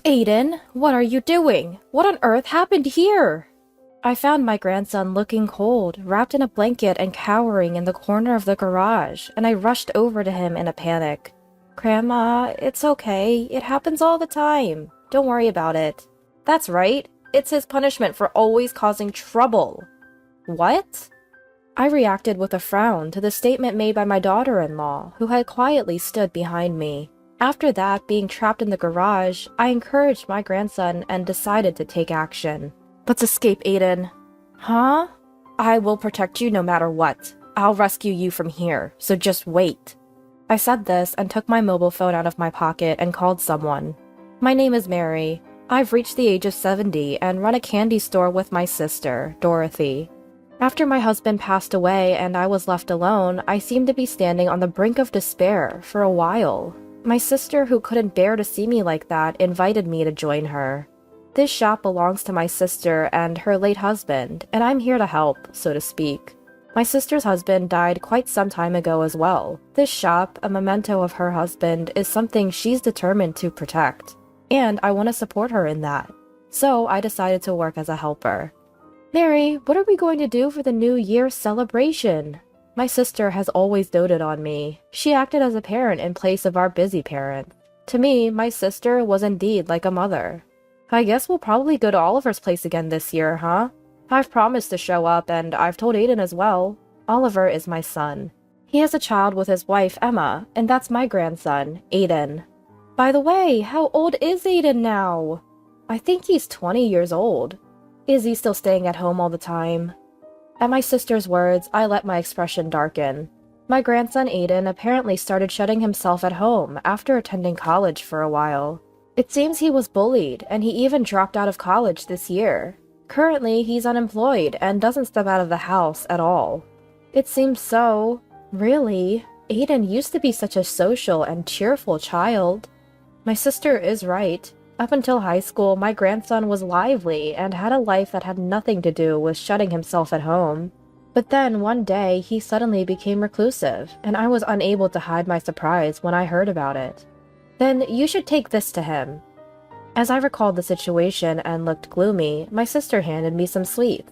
Aiden, what are you doing? What on earth happened here? I found my grandson looking cold, wrapped in a blanket and cowering in the corner of the garage, and I rushed over to him in a panic. Grandma, it's okay. It happens all the time. Don't worry about it. That's right. It's his punishment for always causing trouble. What? I reacted with a frown to the statement made by my daughter-in-law, who had quietly stood behind me. After that, being trapped in the garage, I encouraged my grandson and decided to take action. Let's escape, Aiden. Huh? I will protect you no matter what. I'll rescue you from here, so just wait. I said this and took my mobile phone out of my pocket and called someone. My name is Mary. I've reached the age of 70 and run a candy store with my sister, Dorothy. After my husband passed away and I was left alone, I seemed to be standing on the brink of despair for a while. My sister, who couldn't bear to see me like that, invited me to join her. This shop belongs to my sister and her late husband, and I'm here to help, so to speak. My sister's husband died quite some time ago as well. This shop, a memento of her husband, is something she's determined to protect, and I want to support her in that. So I decided to work as a helper. Mary, what are we going to do for the New Year's celebration? My sister has always doted on me. She acted as a parent in place of our busy parent. To me, my sister was indeed like a mother. I guess we'll probably go to Oliver's place again this year, huh? I've promised to show up, and I've told Aiden as well. Oliver is my son. He has a child with his wife, Emma, and that's my grandson, Aiden. By the way, how old is Aiden now? I think he's 20 years old. Is he still staying at home all the time? At my sister's words, I let my expression darken. My grandson Aiden apparently started shutting himself at home after attending college for a while. It seems he was bullied, and he even dropped out of college this year. Currently, he's unemployed and doesn't step out of the house at all. It seems so. Really, Aiden used to be such a social and cheerful child. My sister is right. Up until high school, my grandson was lively and had a life that had nothing to do with shutting himself at home. But then, one day, he suddenly became reclusive, and I was unable to hide my surprise when I heard about it. Then you should take this to him. As I recalled the situation and looked gloomy, my sister handed me some sweets.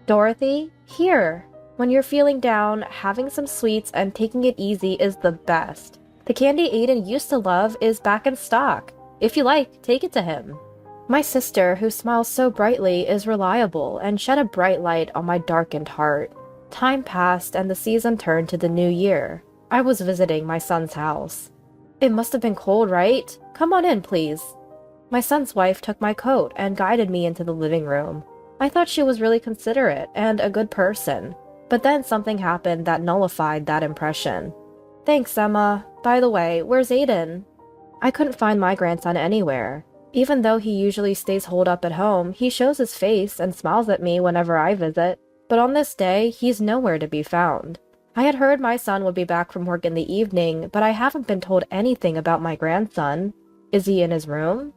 Dorothy, here. When you're feeling down, having some sweets and taking it easy is the best. The candy Aiden used to love is back in stock. If you like, take it to him. My sister, who smiles so brightly, is reliable and shed a bright light on my darkened heart. Time passed and the season turned to the new year. I was visiting my son's house. It must have been cold, right? Come on in, please. My son's wife took my coat and guided me into the living room. I thought she was really considerate and a good person, but then something happened that nullified that impression. Thanks, Emma. By the way, where's Aiden? I couldn't find my grandson anywhere. Even though he usually stays holed up at home, he shows his face and smiles at me whenever I visit. But on this day, he's nowhere to be found. I had heard my son would be back from work in the evening, but I haven't been told anything about my grandson. Is he in his room?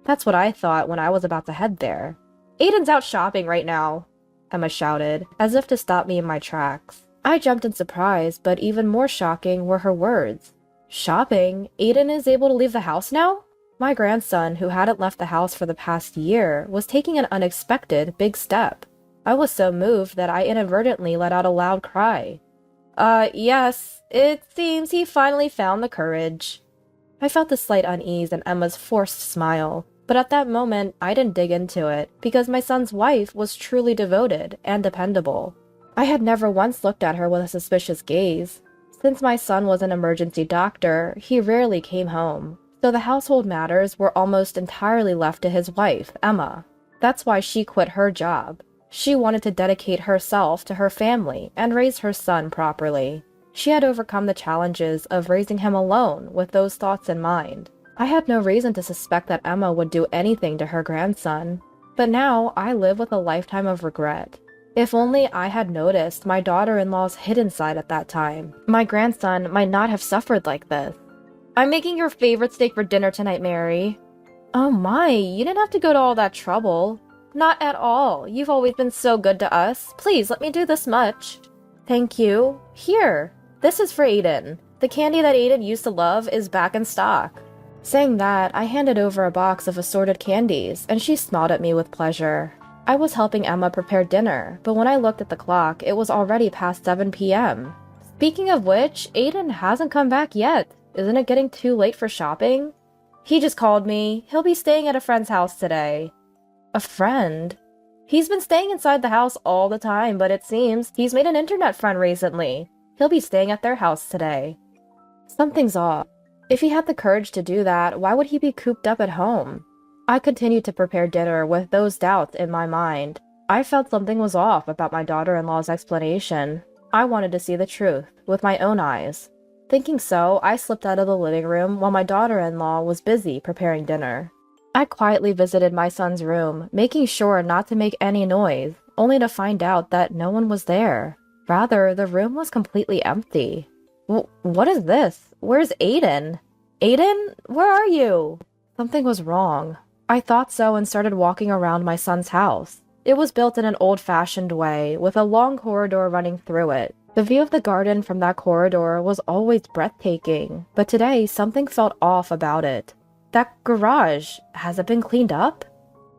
That's what I thought when I was about to head there. Aiden's out shopping right now, Emma shouted, as if to stop me in my tracks. I jumped in surprise, but even more shocking were her words. Shopping? Aiden is able to leave the house now? My grandson, who hadn't left the house for the past year, was taking an unexpected big step. I was so moved that I inadvertently let out a loud cry. Yes, it seems he finally found the courage. I felt a slight unease in Emma's forced smile, but at that moment I didn't dig into it, because my son's wife was truly devoted and dependable. I had never once looked at her with a suspicious gaze. Since my son was an emergency doctor, he rarely came home, so the household matters were almost entirely left to his wife, Emma. That's why she quit her job. She wanted to dedicate herself to her family and raise her son properly. She had overcome the challenges of raising him alone with those thoughts in mind. I had no reason to suspect that Emma would do anything to her grandson, but now I live with a lifetime of regret. If only I had noticed my daughter-in-law's hidden side at that time, my grandson might not have suffered like this. I'm making your favorite steak for dinner tonight, Mary. Oh my, you didn't have to go to all that trouble. Not at all. You've always been so good to us. Please, let me do this much. Thank you. Here, this is for Aiden. The candy that Aiden used to love is back in stock. Saying that, I handed over a box of assorted candies, and she smiled at me with pleasure. I was helping Emma prepare dinner, but when I looked at the clock, it was already past 7 p.m. Speaking of which, Aiden hasn't come back yet. Isn't it getting too late for shopping? He just called me. He'll be staying at a friend's house today. A friend? He's been staying inside the house all the time, but it seems he's made an internet friend recently. He'll be staying at their house today. Something's off. If he had the courage to do that, why would he be cooped up at home? I continued to prepare dinner with those doubts in my mind. I felt something was off about my daughter-in-law's explanation. I wanted to see the truth with my own eyes. Thinking so, I slipped out of the living room while my daughter-in-law was busy preparing dinner. I quietly visited my son's room, making sure not to make any noise, only to find out that no one was there. Rather, the room was completely empty. What is this? Where's Aiden? Aiden? Where are you? Something was wrong. I thought so and started walking around my son's house. It was built in an old-fashioned way, with a long corridor running through it. The view of the garden from that corridor was always breathtaking, but today something felt off about it. That garage, has it been cleaned up?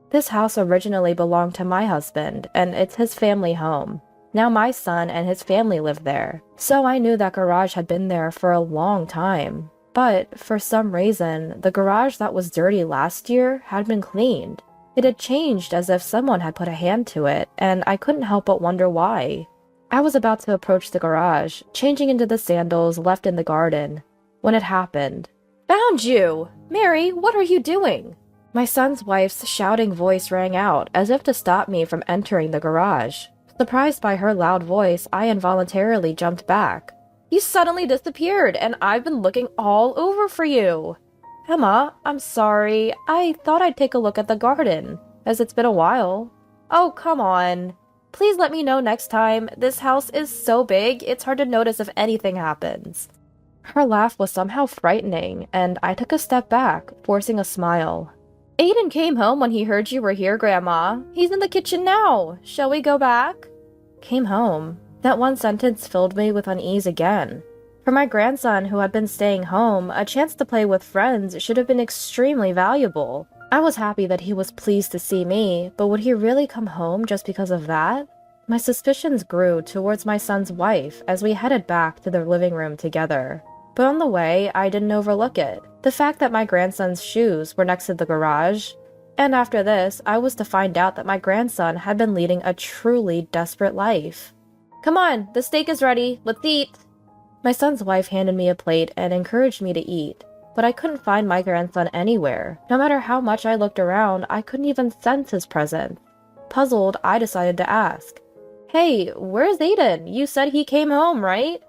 This house originally belonged to my husband, and it's his family home. Now my son and his family live there, so I knew that garage had been there for a long time. But, for some reason, the garage that was dirty last year had been cleaned. It had changed as if someone had put a hand to it, and I couldn't help but wonder why. I was about to approach the garage, changing into the sandals left in the garden, when it happened. "Found you! Mary, what are you doing?" My son's wife's shouting voice rang out, as if to stop me from entering the garage. Surprised by her loud voice, I involuntarily jumped back. "You suddenly disappeared, and I've been looking all over for you." "Emma, I'm sorry. I thought I'd take a look at the garden, as it's been a while." "Oh, come on. Please let me know next time. This house is so big, it's hard to notice if anything happens." Her laugh was somehow frightening, and I took a step back, forcing a smile. "Aiden came home when he heard you were here, Grandma. He's in the kitchen now. Shall we go back?" Came home. That one sentence filled me with unease again. For my grandson who had been staying home, a chance to play with friends should have been extremely valuable. I was happy that he was pleased to see me, but would he really come home just because of that? My suspicions grew towards my son's wife as we headed back to the living room together. But on the way, I didn't overlook it. The fact that my grandson's shoes were next to the garage. And after this, I was to find out that my grandson had been leading a truly desperate life. "Come on, the steak is ready. Let's eat." My son's wife handed me a plate and encouraged me to eat, but I couldn't find my grandson anywhere. No matter how much I looked around, I couldn't even sense his presence. Puzzled, I decided to ask, "Hey, where's Aiden? You said he came home, right?"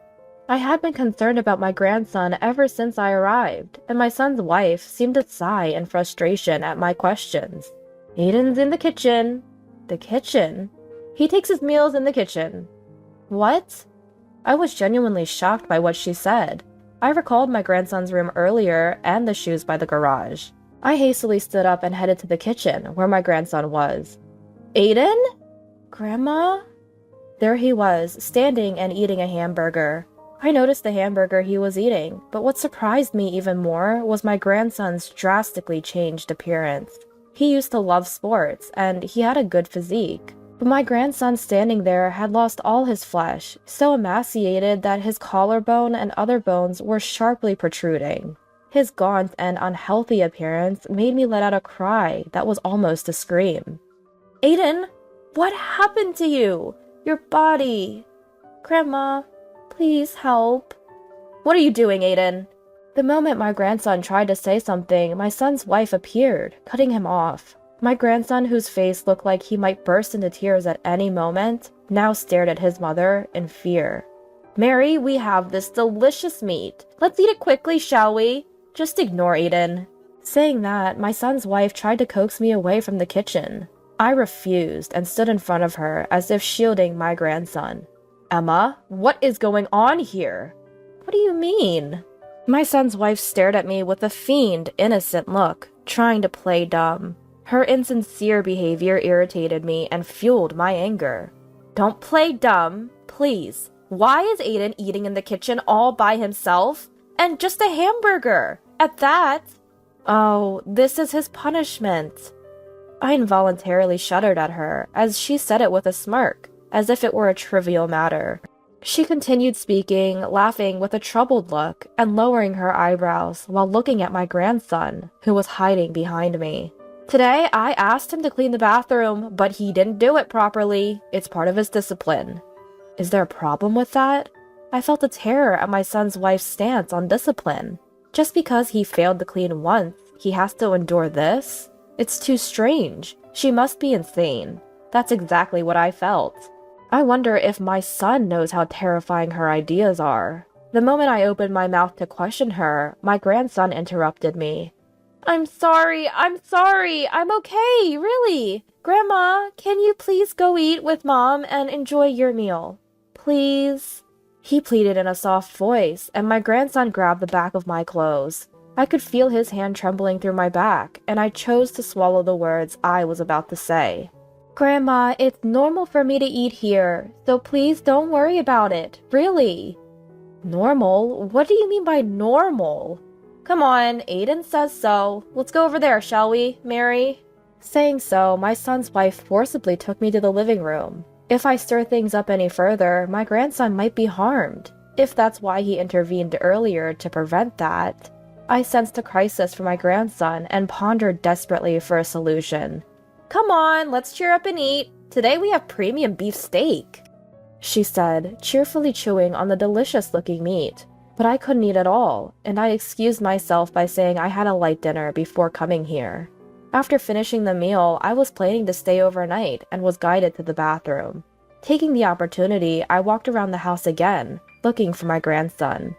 I had been concerned about my grandson ever since I arrived, and my son's wife seemed to sigh in frustration at my questions. "Aiden's in the kitchen." "The kitchen?" "He takes his meals in the kitchen." "What?" I was genuinely shocked by what she said. I recalled my grandson's room earlier and the shoes by the garage. I hastily stood up and headed to the kitchen, where my grandson was. "Aiden? Grandma?" There he was, standing and eating a hamburger. I noticed the hamburger he was eating, but what surprised me even more was my grandson's drastically changed appearance. He used to love sports, and he had a good physique. But my grandson standing there had lost all his flesh, so emaciated that his collarbone and other bones were sharply protruding. His gaunt and unhealthy appearance made me let out a cry that was almost a scream. "Aiden, what happened to you? Your body. Grandma, please help." "What are you doing, Aiden?" The moment my grandson tried to say something, my son's wife appeared, cutting him off. My grandson, whose face looked like he might burst into tears at any moment, now stared at his mother in fear. "Mary, we have this delicious meat. Let's eat it quickly, shall we? Just ignore Aiden." Saying that, my son's wife tried to coax me away from the kitchen. I refused and stood in front of her as if shielding my grandson. "Emma, what is going on here?" "What do you mean?" My son's wife stared at me with a fiend, innocent look, trying to play dumb. Her insincere behavior irritated me and fueled my anger. "Don't play dumb, please. Why is Aiden eating in the kitchen all by himself? And just a hamburger, at that?" Oh, this is his punishment. I involuntarily shuddered at her, as she said it with a smirk, as if it were a trivial matter. She continued speaking, laughing with a troubled look, and lowering her eyebrows while looking at my grandson, who was hiding behind me. Today, I asked him to clean the bathroom, but he didn't do it properly. It's part of his discipline. Is there a problem with that? I felt a terror at my son's wife's stance on discipline. Just because he failed to clean once, he has to endure this? It's too strange. She must be insane. That's exactly what I felt. I wonder if my son knows how terrifying her ideas are. The moment I opened my mouth to question her, my grandson interrupted me. I'm sorry, I'm okay, really. Grandma, can you please go eat with Mom and enjoy your meal? Please? He pleaded in a soft voice, and my grandson grabbed the back of my clothes. I could feel his hand trembling through my back, and I chose to swallow the words I was about to say. Grandma, it's normal for me to eat here, so please don't worry about it, really. Normal? What do you mean by normal? Come on, Aiden says so. Let's go over there, shall we, Mary? Saying so, my son's wife forcibly took me to the living room. If I stir things up any further, my grandson might be harmed, if that's why he intervened earlier to prevent that. I sensed a crisis for my grandson and pondered desperately for a solution. Come on, let's cheer up and eat. Today we have premium beef steak, she said, cheerfully chewing on the delicious-looking meat. But I couldn't eat at all, and I excused myself by saying I had a light dinner before coming here. After finishing the meal, I was planning to stay overnight and was guided to the bathroom. Taking the opportunity, I walked around the house again, looking for my grandson.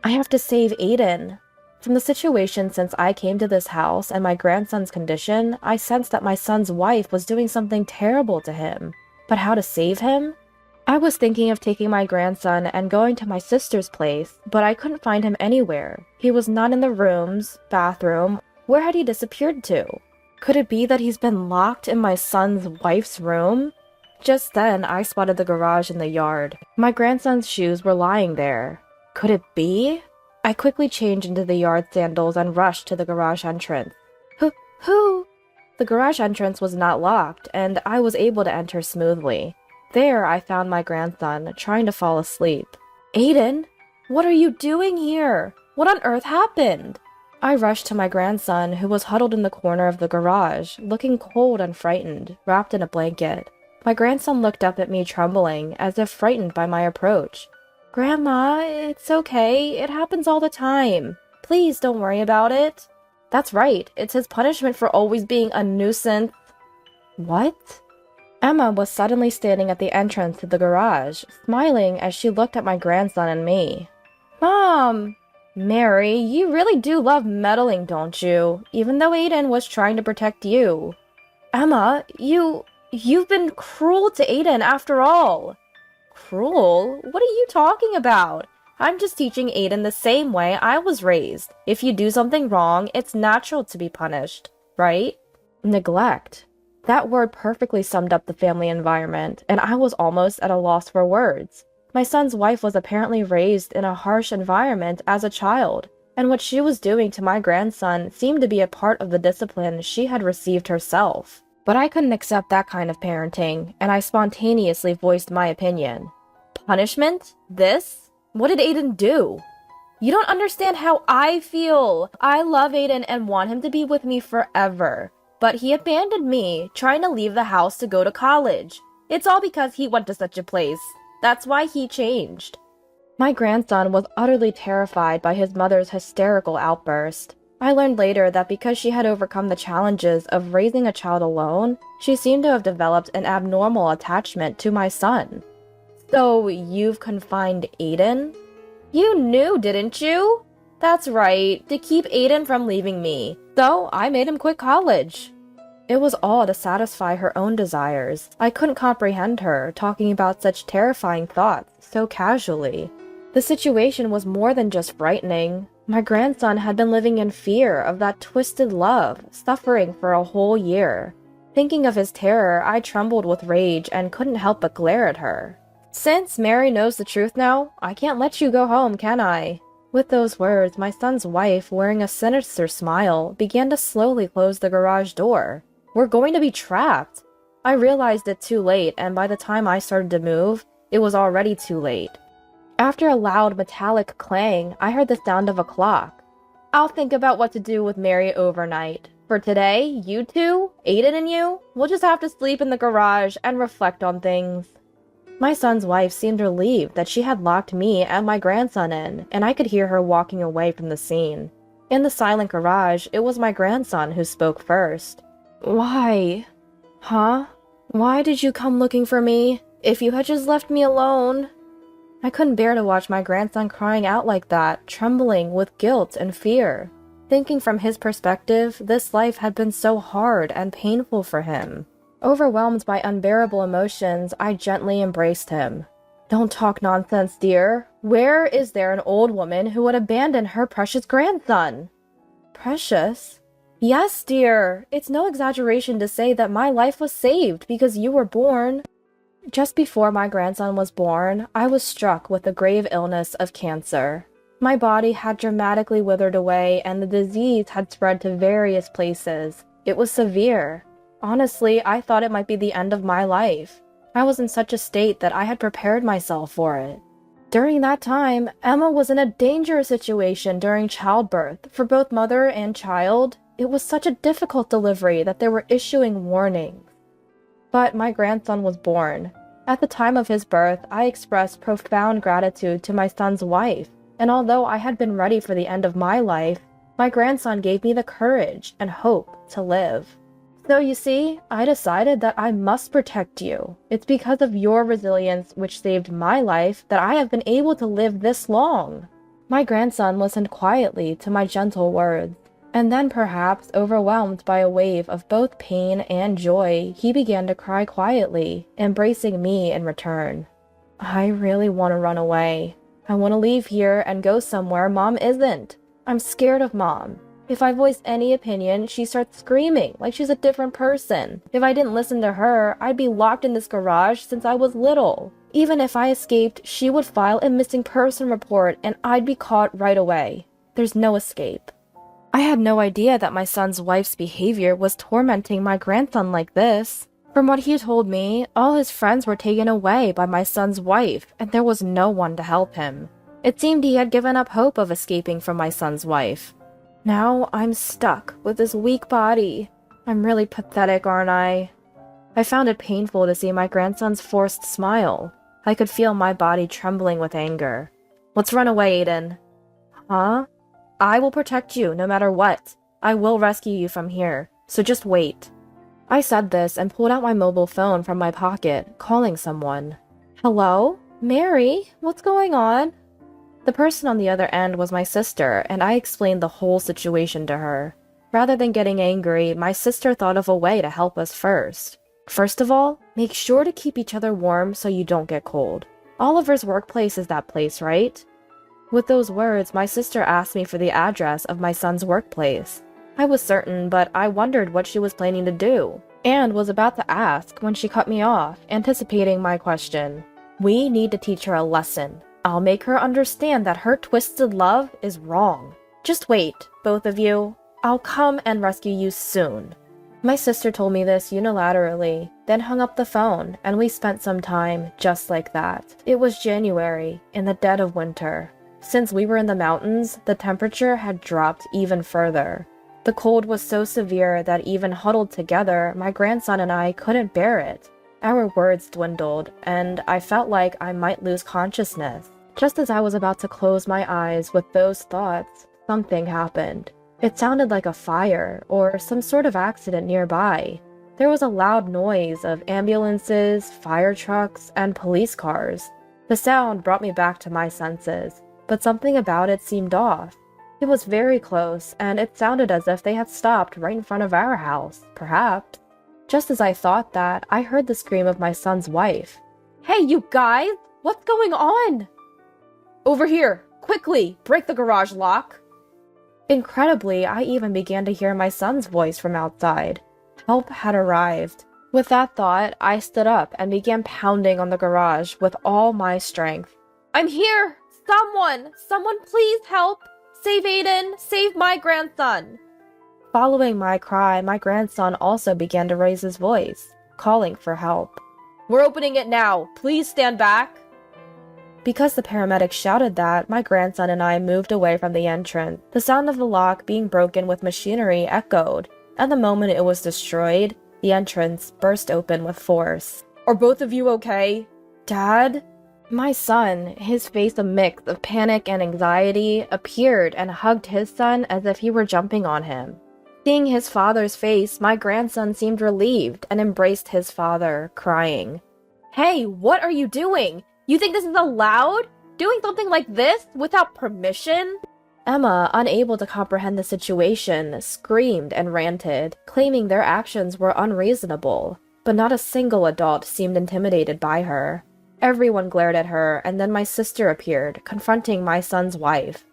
I have to save Aiden. From the situation since I came to this house and my grandson's condition, I sensed that my son's wife was doing something terrible to him. But how to save him? I was thinking of taking my grandson and going to my sister's place, but I couldn't find him anywhere. He was not in the rooms, bathroom. Where had he disappeared to? Could it be that he's been locked in my son's wife's room? Just then, I spotted the garage in the yard. My grandson's shoes were lying there. Could it be? I quickly changed into the yard sandals and rushed to the garage entrance. Who? The garage entrance was not locked, and I was able to enter smoothly. There, I found my grandson, trying to fall asleep. Aiden? What are you doing here? What on earth happened? I rushed to my grandson, who was huddled in the corner of the garage, looking cold and frightened, wrapped in a blanket. My grandson looked up at me trembling, as if frightened by my approach. Grandma, it's okay. It happens all the time. Please don't worry about it. That's right. It's his punishment for always being a nuisance. What? Emma was suddenly standing at the entrance to the garage, smiling as she looked at my grandson and me. Mom! Mary, you really do love meddling, don't you? Even though Aiden was trying to protect you. Emma, you've been cruel to Aiden after all. Cruel? What are you talking about? I'm just teaching Aiden the same way I was raised. If you do something wrong, it's natural to be punished, right? Neglect. That word perfectly summed up the family environment, and I was almost at a loss for words. My son's wife was apparently raised in a harsh environment as a child, and what she was doing to my grandson seemed to be a part of the discipline she had received herself. But I couldn't accept that kind of parenting, and I spontaneously voiced my opinion. Punishment? This? What did Aiden do? You don't understand how I feel. I love Aiden and want him to be with me forever. But he abandoned me, trying to leave the house to go to college. It's all because he went to such a place. That's why he changed. My grandson was utterly terrified by his mother's hysterical outburst. I learned later that because she had overcome the challenges of raising a child alone, she seemed to have developed an abnormal attachment to my son. So, you've confined Aiden? You knew, didn't you? That's right, to keep Aiden from leaving me. So, I made him quit college. It was all to satisfy her own desires. I couldn't comprehend her talking about such terrifying thoughts so casually. The situation was more than just frightening. My grandson had been living in fear of that twisted love, suffering for a whole year. Thinking of his terror, I trembled with rage and couldn't help but glare at her. Since Mary knows the truth now, I can't let you go home, can I? With those words, my son's wife, wearing a sinister smile, began to slowly close the garage door. We're going to be trapped. I realized it too late, and by the time I started to move, it was already too late. After a loud metallic clang, I heard the sound of a clock. I'll think about what to do with Mary overnight. For today, you two, Aiden and you, will just have to sleep in the garage and reflect on things. My son's wife seemed relieved that she had locked me and my grandson in, and I could hear her walking away from the scene. In the silent garage, it was my grandson who spoke first. Why? Huh? Why did you come looking for me? If you had just left me alone. I couldn't bear to watch my grandson crying out like that, trembling with guilt and fear. Thinking from his perspective, this life had been so hard and painful for him. Overwhelmed by unbearable emotions, I gently embraced him. Don't talk nonsense, dear. Where is there an old woman who would abandon her precious grandson? Precious? Yes, dear. It's no exaggeration to say that my life was saved because you were born. Just before my grandson was born, I was struck with the grave illness of cancer. My body had dramatically withered away, and the disease had spread to various places. It was severe. Honestly, I thought it might be the end of my life. I was in such a state that I had prepared myself for it. During that time, Emma was in a dangerous situation during childbirth for both mother and child. It was such a difficult delivery that they were issuing warnings. But my grandson was born. At the time of his birth, I expressed profound gratitude to my son's wife, and although I had been ready for the end of my life, my grandson gave me the courage and hope to live. So you see, I decided that I must protect you. It's because of your resilience, which saved my life, that I have been able to live this long. My grandson listened quietly to my gentle words, and then perhaps overwhelmed by a wave of both pain and joy, he began to cry quietly, embracing me in return. I really want to run away. I want to leave here and go somewhere Mom isn't. I'm scared of Mom. If I voice any opinion, she starts screaming like she's a different person. If I didn't listen to her, I'd be locked in this garage since I was little. Even if I escaped, she would file a missing person report and I'd be caught right away. There's no escape. I had no idea that my son's wife's behavior was tormenting my grandson like this. From what he told me, all his friends were taken away by my son's wife, and there was no one to help him. It seemed he had given up hope of escaping from my son's wife. Now I'm stuck with this weak body. I'm really pathetic, aren't I? I found it painful to see my grandson's forced smile. I could feel my body trembling with anger. Let's run away, Aiden. Huh? I will protect you no matter what. I will rescue you from here, so just wait. I said this and pulled out my mobile phone from my pocket, calling someone. Hello? Mary? What's going on? The person on the other end was my sister, and I explained the whole situation to her. Rather than getting angry, my sister thought of a way to help us first. First of all, make sure to keep each other warm so you don't get cold. Oliver's workplace is that place, right? With those words, my sister asked me for the address of my son's workplace. I was certain, but I wondered what she was planning to do, and was about to ask when she cut me off, anticipating my question. We need to teach her a lesson. I'll make her understand that her twisted love is wrong. Just wait, both of you. I'll come and rescue you soon. My sister told me this unilaterally, then hung up the phone, and we spent some time just like that. It was January, in the dead of winter. Since we were in the mountains, the temperature had dropped even further. The cold was so severe that even huddled together, my grandson and I couldn't bear it. Our words dwindled, and I felt like I might lose consciousness. Just as I was about to close my eyes with those thoughts, something happened. It sounded like a fire or some sort of accident nearby. There was a loud noise of ambulances, fire trucks, and police cars. The sound brought me back to my senses, but something about it seemed off. It was very close, and it sounded as if they had stopped right in front of our house, perhaps. Just as I thought that, I heard the scream of my son's wife. Hey, you guys! What's going on? Over here! Quickly! Break the garage lock! Incredibly, I even began to hear my son's voice from outside. Help had arrived. With that thought, I stood up and began pounding on the garage with all my strength. I'm here! Someone please help! Save Aiden! Save my grandson! Following my cry, my grandson also began to raise his voice, calling for help. We're opening it now. Please stand back. Because the paramedics shouted that, my grandson and I moved away from the entrance. The sound of the lock being broken with machinery echoed, and the moment it was destroyed, the entrance burst open with force. Are both of you okay? Dad? My son, his face a mix of panic and anxiety, appeared and hugged his son as if he were jumping on him. Seeing his father's face, my grandson seemed relieved and embraced his father, crying. Hey, what are you doing? You think this is allowed? Doing something like this without permission? Emma, unable to comprehend the situation, screamed and ranted, claiming their actions were unreasonable, but not a single adult seemed intimidated by her. Everyone glared at her, and then my sister appeared, confronting my son's wife.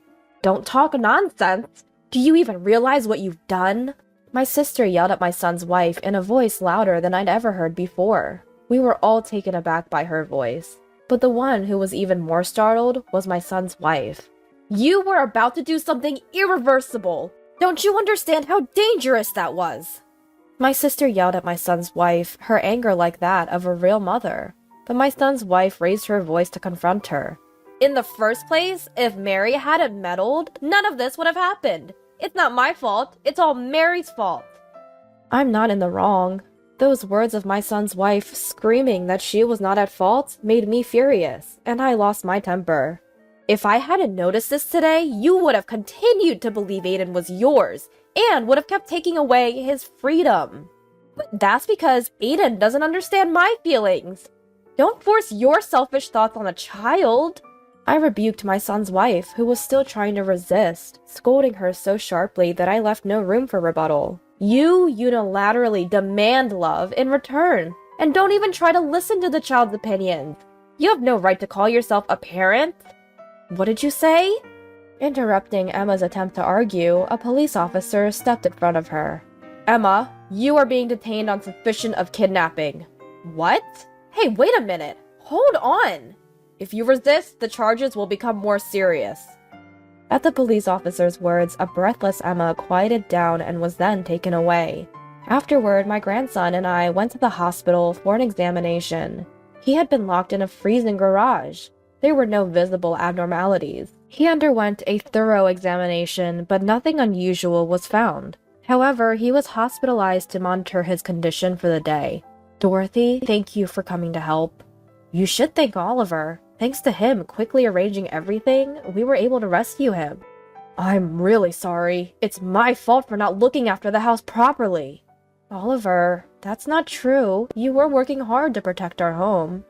Don't talk nonsense! Do you even realize what you've done? My sister yelled at my son's wife in a voice louder than I'd ever heard before. We were all taken aback by her voice, but the one who was even more startled was my son's wife. You were about to do something irreversible! Don't you understand how dangerous that was? My sister yelled at my son's wife, her anger like that of a real mother, but my son's wife raised her voice to confront her. In the first place, if Mary hadn't meddled, none of this would have happened. It's not my fault, it's all Mary's fault. I'm not in the wrong. Those words of my son's wife screaming that she was not at fault made me furious, and I lost my temper. If I hadn't noticed this today, you would have continued to believe Aiden was yours, and would have kept taking away his freedom. But that's because Aiden doesn't understand my feelings. Don't force your selfish thoughts on a child. I rebuked my son's wife, who was still trying to resist, scolding her so sharply that I left no room for rebuttal. You unilaterally demand love in return, and don't even try to listen to the child's opinions. You have no right to call yourself a parent. What did you say? Interrupting Emma's attempt to argue, a police officer stepped in front of her. Emma, you are being detained on suspicion of kidnapping. What? Hey, wait a minute. Hold on. If you resist, the charges will become more serious. At the police officer's words, a breathless Emma quieted down and was then taken away. Afterward, my grandson and I went to the hospital for an examination. He had been locked in a freezing garage. There were no visible abnormalities. He underwent a thorough examination, but nothing unusual was found. However, he was hospitalized to monitor his condition for the day. Dorothy, thank you for coming to help. You should thank Oliver. Thanks to him quickly arranging everything, we were able to rescue him. I'm really sorry. It's my fault for not looking after the house properly. Oliver, that's not true. You were working hard to protect our home.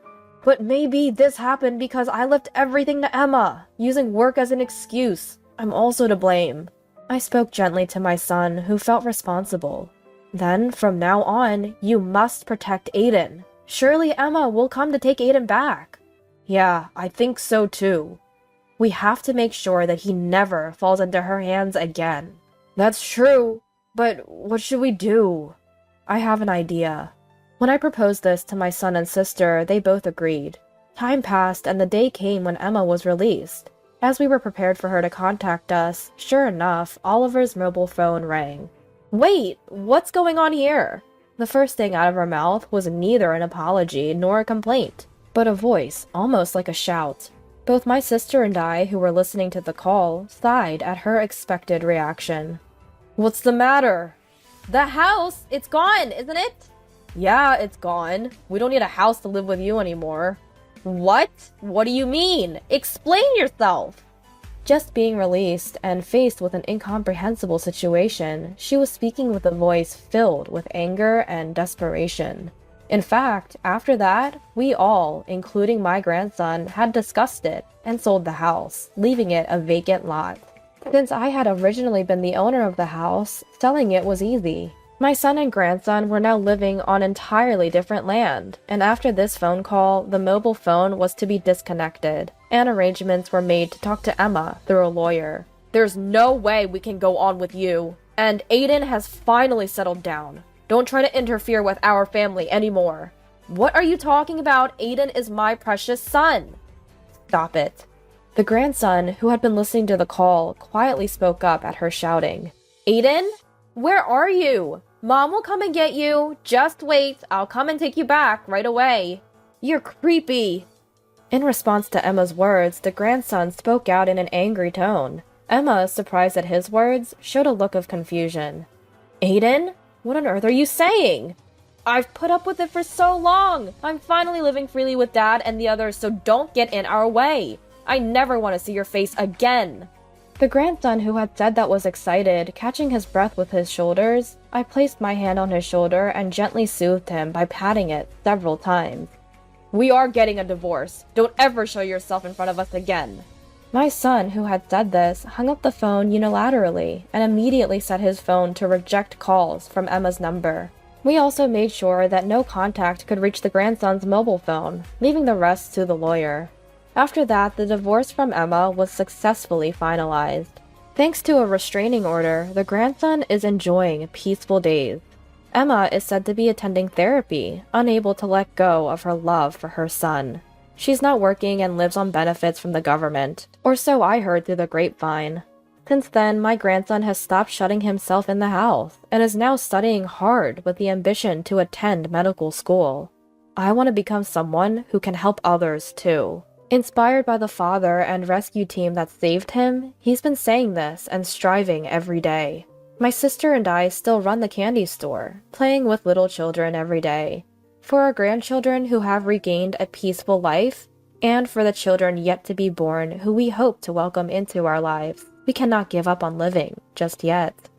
But maybe this happened because I left everything to Emma, using work as an excuse. I'm also to blame. I spoke gently to my son, who felt responsible. Then, from now on, you must protect Aiden. Surely Emma will come to take Aiden back. Yeah, I think so too. We have to make sure that he never falls into her hands again. That's true, but what should we do? I have an idea. When I proposed this to my son and sister, they both agreed. Time passed and the day came when Emma was released. As we were prepared for her to contact us, sure enough, Oliver's mobile phone rang. Wait, what's going on here? The first thing out of her mouth was neither an apology nor a complaint, but a voice, almost like a shout. Both my sister and I, who were listening to the call, sighed at her expected reaction. What's the matter? The house! It's gone, isn't it? Yeah, it's gone. We don't need a house to live with you anymore. What? What do you mean? Explain yourself! Just being released and faced with an incomprehensible situation, she was speaking with a voice filled with anger and desperation. In fact, after that, we all, including my grandson, had discussed it and sold the house, leaving it a vacant lot. Since I had originally been the owner of the house, selling it was easy. My son and grandson were now living on entirely different land, and after this phone call, the mobile phone was to be disconnected, and arrangements were made to talk to Emma through a lawyer. There's no way we can go on with you, and Aiden has finally settled down. Don't try to interfere with our family anymore. What are you talking about? Aiden is my precious son. Stop it. The grandson, who had been listening to the call, quietly spoke up at her shouting. Aiden? Where are you? Mom will come and get you. Just wait. I'll come and take you back right away. You're creepy. In response to Emma's words, the grandson spoke out in an angry tone. Emma, surprised at his words, showed a look of confusion. Aiden? What on earth are you saying? I've put up with it for so long. I'm finally living freely with Dad and the others, so don't get in our way. I never want to see your face again. The grandson, who had said that, was excited, catching his breath with his shoulders. I placed my hand on his shoulder and gently soothed him by patting it several times. We are getting a divorce. Don't ever show yourself in front of us again. My son, who had said this, hung up the phone unilaterally and immediately set his phone to reject calls from Emma's number. We also made sure that no contact could reach the grandson's mobile phone, leaving the rest to the lawyer. After that, the divorce from Emma was successfully finalized. Thanks to a restraining order, the grandson is enjoying peaceful days. Emma is said to be attending therapy, unable to let go of her love for her son. She's not working and lives on benefits from the government, or so I heard through the grapevine. Since then, my grandson has stopped shutting himself in the house and is now studying hard with the ambition to attend medical school. I want to become someone who can help others too. Inspired by the father and rescue team that saved him, he's been saying this and striving every day. My sister and I still run the candy store, playing with little children every day. For our grandchildren who have regained a peaceful life, and for the children yet to be born who we hope to welcome into our lives, we cannot give up on living just yet.